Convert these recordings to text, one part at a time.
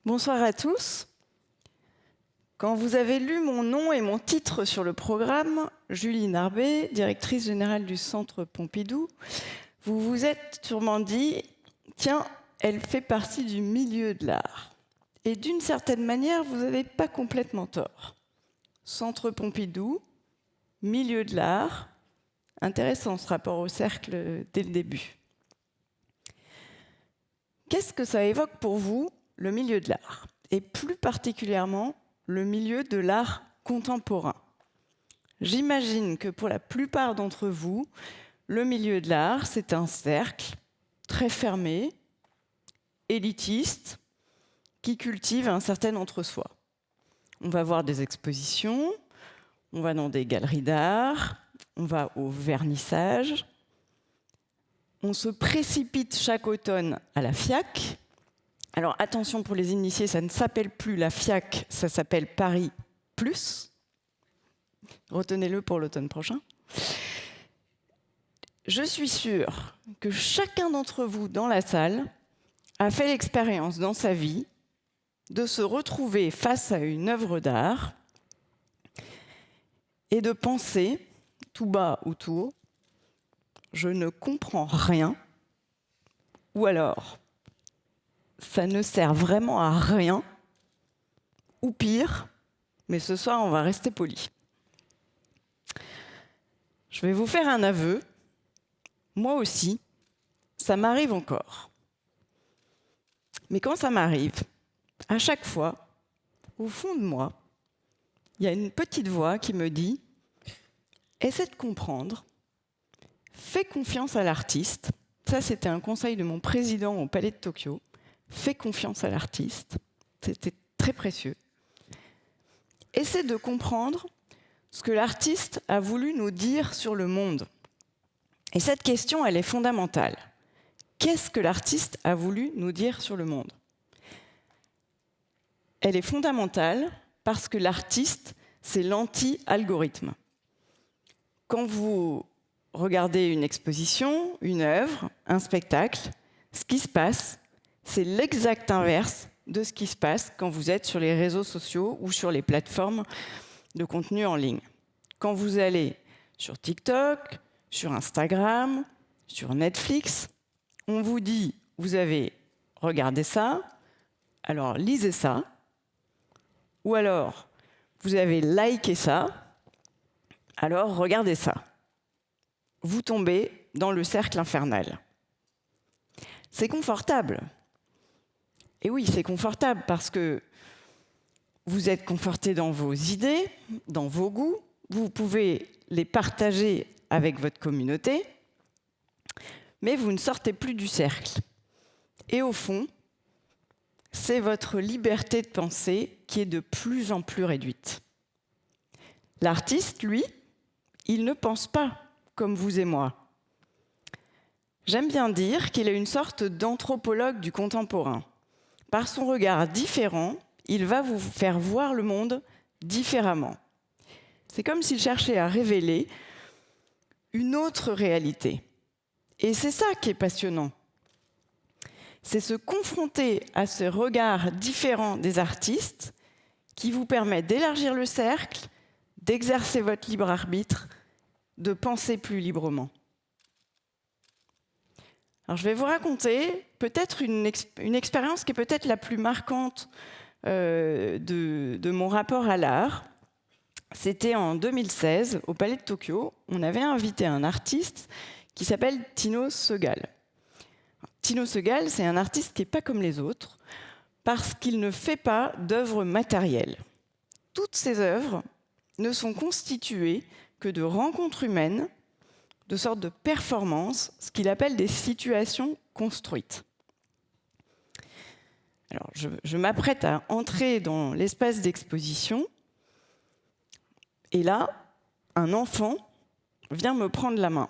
Bonsoir à tous. Quand vous avez lu mon nom et mon titre sur le programme, Julie Narbet, directrice générale du Centre Pompidou, vous vous êtes sûrement dit « Tiens, elle fait partie du milieu de l'art ». Et d'une certaine manière, vous n'avez pas complètement tort. Centre Pompidou, milieu de l'art, intéressant ce rapport au cercle dès le début. Qu'est-ce que ça évoque pour vous, le milieu de l'art, et plus particulièrement le milieu de l'art contemporain? J'imagine que pour la plupart d'entre vous, le milieu de l'art, c'est un cercle très fermé, élitiste, qui cultive un certain entre-soi. On va voir des expositions, on va dans des galeries d'art, on va au vernissage, on se précipite chaque automne à la FIAC. Alors attention pour les initiés, ça ne s'appelle plus la FIAC, ça s'appelle Paris Plus. Retenez-le pour l'automne prochain. Je suis sûre que chacun d'entre vous dans la salle a fait l'expérience dans sa vie de se retrouver face à une œuvre d'art et de penser, tout bas ou tout haut, je ne comprends rien, ou alors ça ne sert vraiment à rien, ou pire, mais ce soir on va rester poli. Je vais vous faire un aveu, moi aussi, ça m'arrive encore. Mais quand ça m'arrive, à chaque fois, au fond de moi, il y a une petite voix qui me dit « Essaie de comprendre, fais confiance à l'artiste ». Ça, c'était un conseil de mon président au Palais de Tokyo. Fais confiance à l'artiste. C'était très précieux. Essaie de comprendre ce que l'artiste a voulu nous dire sur le monde. Et cette question, elle est fondamentale. Qu'est-ce que l'artiste a voulu nous dire sur le monde ? Elle est fondamentale parce que l'artiste, c'est l'anti-algorithme. Quand vous regardez une exposition, une œuvre, un spectacle, ce qui se passe, c'est l'exact inverse de ce qui se passe quand vous êtes sur les réseaux sociaux ou sur les plateformes de contenu en ligne. Quand vous allez sur TikTok, sur Instagram, sur Netflix, on vous dit « vous avez regardé ça, alors lisez ça », ou alors « vous avez liké ça, alors regardez ça ». Vous tombez dans le cercle infernal. C'est confortable. Et oui, c'est confortable parce que vous êtes conforté dans vos idées, dans vos goûts, vous pouvez les partager avec votre communauté, mais vous ne sortez plus du cercle. Et au fond, c'est votre liberté de penser qui est de plus en plus réduite. L'artiste, lui, il ne pense pas comme vous et moi. J'aime bien dire qu'il est une sorte d'anthropologue du contemporain. Par son regard différent, il va vous faire voir le monde différemment. C'est comme s'il cherchait à révéler une autre réalité. Et c'est ça qui est passionnant. C'est se confronter à ce regard différent des artistes qui vous permet d'élargir le cercle, d'exercer votre libre arbitre, de penser plus librement. Alors, je vais vous raconter peut-être une expérience qui est peut-être la plus marquante de mon rapport à l'art. C'était en 2016, au Palais de Tokyo. On avait invité un artiste qui s'appelle Tino Sehgal. Tino Sehgal, c'est un artiste qui n'est pas comme les autres parce qu'il ne fait pas d'œuvres matérielles. Toutes ses œuvres ne sont constituées que de rencontres humaines, de sortes de performances, ce qu'il appelle des situations construites. Alors, je m'apprête à entrer dans l'espace d'exposition, et là, un enfant vient me prendre la main.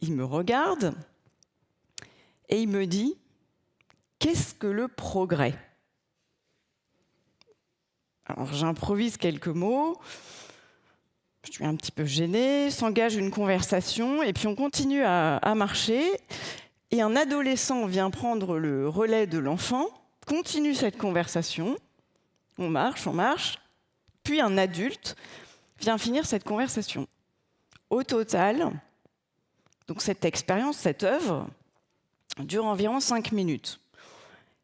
Il me regarde et il me dit « Qu'est-ce que le progrès ?» Alors, j'improvise quelques mots. Je suis un petit peu gênée, s'engage une conversation, et puis on continue à marcher. Et un adolescent vient prendre le relais de l'enfant continue cette conversation, on marche, puis un adulte vient finir cette conversation. Au total, donc cette expérience, cette œuvre, dure environ 5 minutes.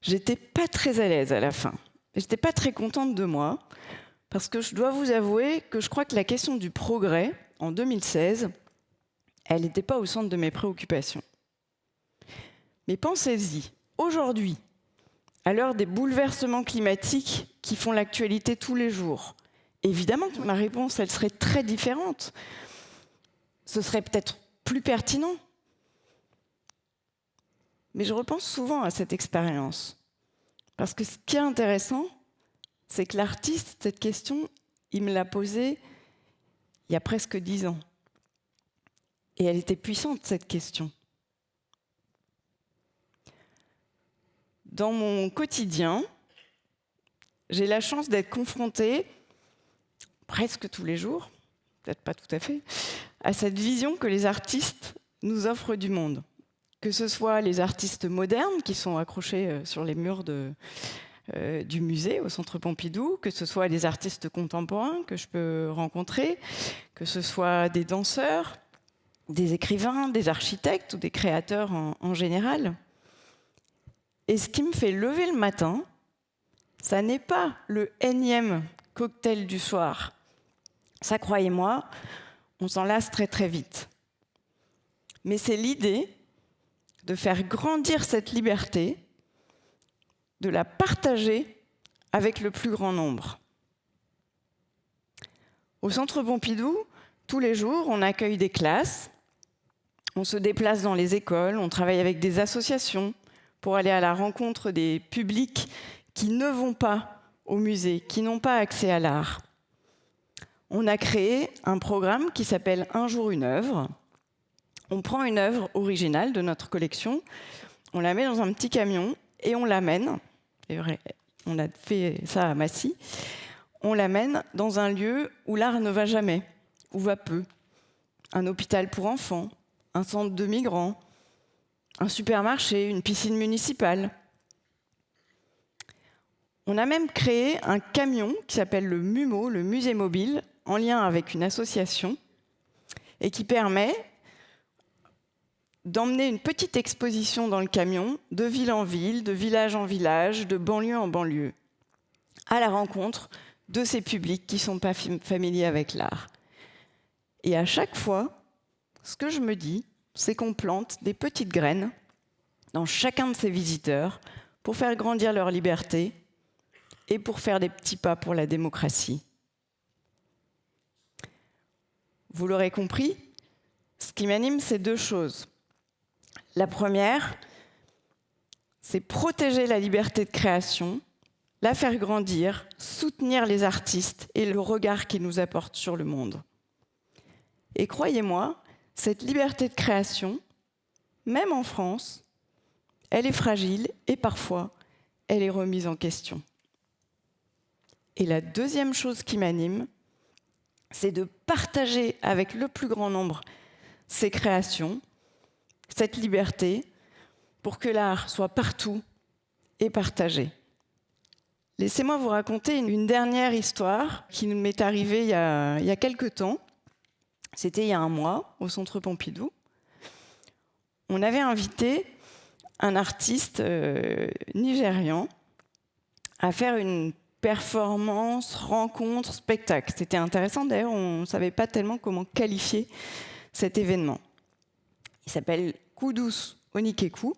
J'étais pas très à l'aise à la fin. J'étais pas très contente de moi, parce que je dois vous avouer que je crois que la question du progrès, en 2016, elle n'était pas au centre de mes préoccupations. Mais pensez-y, aujourd'hui, à l'heure des bouleversements climatiques qui font l'actualité tous les jours, évidemment que ma réponse, elle serait très différente. Ce serait peut-être plus pertinent. Mais je repense souvent à cette expérience. Parce que ce qui est intéressant, c'est que l'artiste, cette question, il me l'a posée il y a presque 10 ans. Et elle était puissante, cette question. Dans mon quotidien, j'ai la chance d'être confrontée, presque tous les jours, peut-être pas tout à fait, à cette vision que les artistes nous offrent du monde. Que ce soit les artistes modernes qui sont accrochés sur les murs du musée au Centre Pompidou, que ce soit les artistes contemporains que je peux rencontrer, que ce soit des danseurs, des écrivains, des architectes ou des créateurs en général. Et ce qui me fait lever le matin, ça n'est pas le énième cocktail du soir. Ça, croyez-moi, on s'en lasse très très vite. Mais c'est l'idée de faire grandir cette liberté, de la partager avec le plus grand nombre. Au Centre Pompidou, tous les jours, on accueille des classes, on se déplace dans les écoles, on travaille avec des associations pour aller à la rencontre des publics qui ne vont pas au musée, qui n'ont pas accès à l'art. On a créé un programme qui s'appelle « Un jour, une œuvre ». On prend une œuvre originale de notre collection, on la met dans un petit camion et on l'amène, c'est vrai, on a fait ça à Massy, on l'amène dans un lieu où l'art ne va jamais, ou va peu. Un hôpital pour enfants, un centre de migrants, un supermarché, une piscine municipale. On a même créé un camion qui s'appelle le MUMO, le musée mobile, en lien avec une association, et qui permet d'emmener une petite exposition dans le camion, de ville en ville, de village en village, de banlieue en banlieue, à la rencontre de ces publics qui ne sont pas familiers avec l'art. Et à chaque fois, ce que je me dis, c'est qu'on plante des petites graines dans chacun de ces visiteurs pour faire grandir leur liberté et pour faire des petits pas pour la démocratie. Vous l'aurez compris, ce qui m'anime, c'est 2 choses. La première, c'est protéger la liberté de création, la faire grandir, soutenir les artistes et le regard qu'ils nous apportent sur le monde. Et croyez-moi, cette liberté de création, même en France, elle est fragile et parfois, elle est remise en question. Et la deuxième chose qui m'anime, c'est de partager avec le plus grand nombre ces créations, cette liberté, pour que l'art soit partout et partagé. Laissez-moi vous raconter une dernière histoire qui m'est arrivée il y a quelques temps. C'était il y a 1 mois, au Centre Pompidou. On avait invité un artiste nigérian à faire une performance, rencontre, spectacle. C'était intéressant, d'ailleurs, on ne savait pas tellement comment qualifier cet événement. Il s'appelle Kudus Onikeku.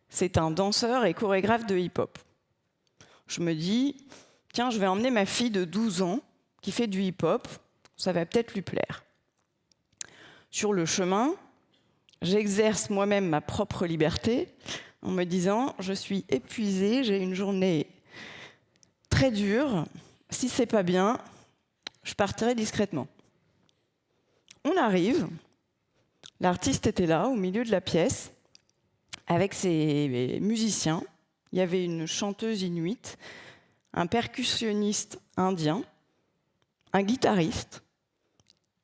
C'est un danseur et chorégraphe de hip-hop. Je me dis, tiens, je vais emmener ma fille de 12 ans qui fait du hip-hop, ça va peut-être lui plaire. Sur le chemin, j'exerce moi-même ma propre liberté en me disant, je suis épuisée, j'ai une journée très dure, si c'est pas bien, je partirai discrètement. On arrive, l'artiste était là, au milieu de la pièce, avec ses musiciens. Il y avait une chanteuse inuite, un percussionniste indien, un guitariste,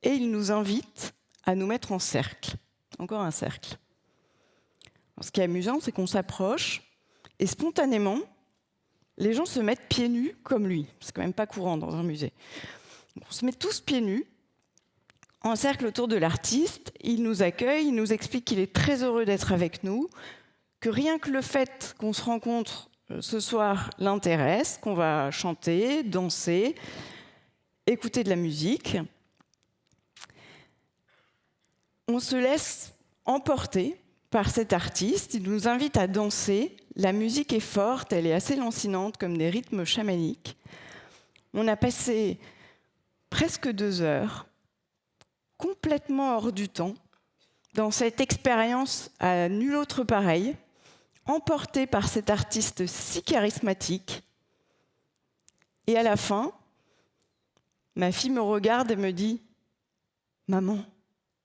et il nous invite à nous mettre en cercle. Encore un cercle. Alors, ce qui est amusant, c'est qu'on s'approche, et spontanément, les gens se mettent pieds nus comme lui. C'est quand même pas courant dans un musée. On se met tous pieds nus, en cercle autour de l'artiste. Il nous accueille, il nous explique qu'il est très heureux d'être avec nous, que rien que le fait qu'on se rencontre ce soir l'intéresse, qu'on va chanter, danser, écouter de la musique. On se laisse emporter par cet artiste, il nous invite à danser. La musique est forte, elle est assez lancinante, comme des rythmes chamaniques. On a passé presque 2 heures, complètement hors du temps, dans cette expérience à nul autre pareil, emporté par cet artiste si charismatique. Et à la fin, ma fille me regarde et me dit « Maman,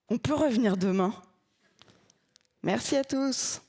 on peut revenir demain ?» Merci à tous.